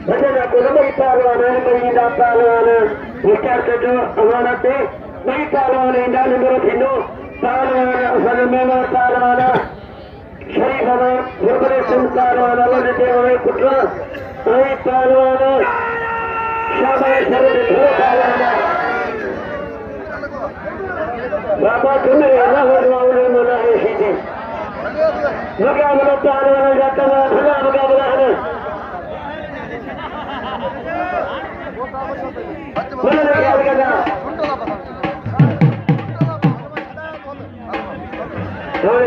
भजना को बड़ी पहलवान है मरीदा पहलवान विचार के जो अमानत है बड़ी पहलवान इंडिया नंबर थिनो पहलवान असल में पहलवान शरीफ हमें गुरबरे सिंह पहलवान अलग देते हुए कुटरा वही पहलवान शाबाश शरीफ पहलवान बाबा तुम्हें ना भगवान मना है सीधे मुकाबला पहलवान जाता है भला मुकाबला है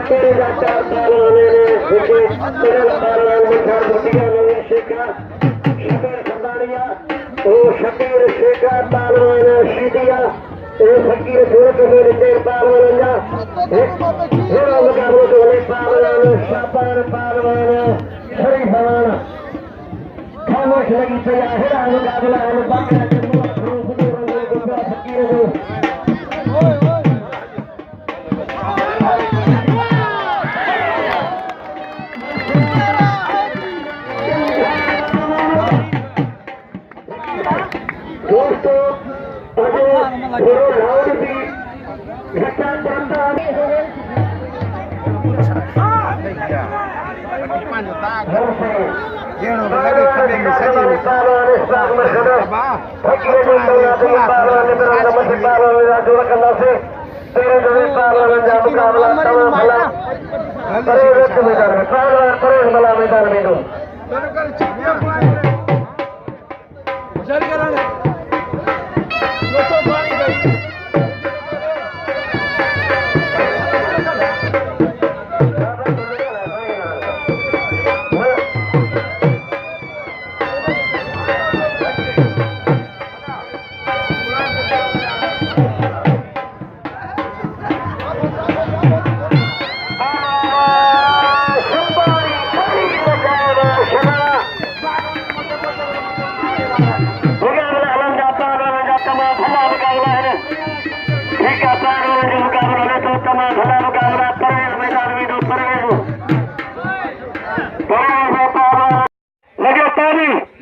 तेरे जाता पहलवान ने तेरे पहलवान में घर बुटिया ने शेखा शबीर खंडारिया वो शबीर शेखा पहलवान सीधिया वो फकीर सूरत में तेरे पहलवान जा हेरो मुकाबला तो ने पहलवान शाबान पहलवान शरीफ भगवान खामोश लगी चला हेरा मुकाबला है बाकी के फकीर को दोस्तों अजय थोड़ा लाउड भी घटा जाता है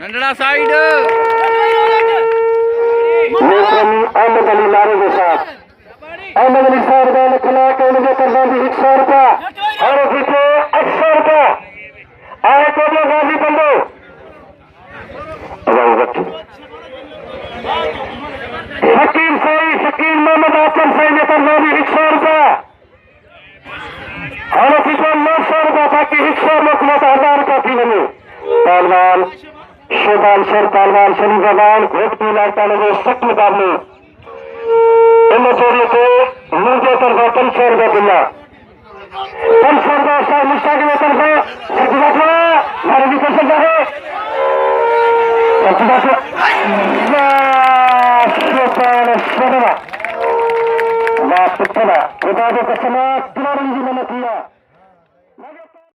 नंदड़ा साइड अहमद अली लारे के साथ अहमद अली साहब का खिला के उनके करना भी 100 रुपया और पीछे 800 रुपया आए तो जो गाजी बंदो शकील सही शकील मोहम्मद आचम सही ने करना भी 100 रुपया और पीछे 900 रुपया बाकी 100 लोग 1000 रुपया की बने पहलवान शोबान शर पहलवान शरीफ भगवान घोटती लाटा लगे सख्त मुकाबले इन जोड़े को मुझे तरफा 500 रुपया दिला 500 रुपया साहब मुस्ता के तरफा सचिवा मारे भी कर सकता है सचिवा शोबान शरवा ना पुतना खुदा के कसम तुला रंजी मैंने किया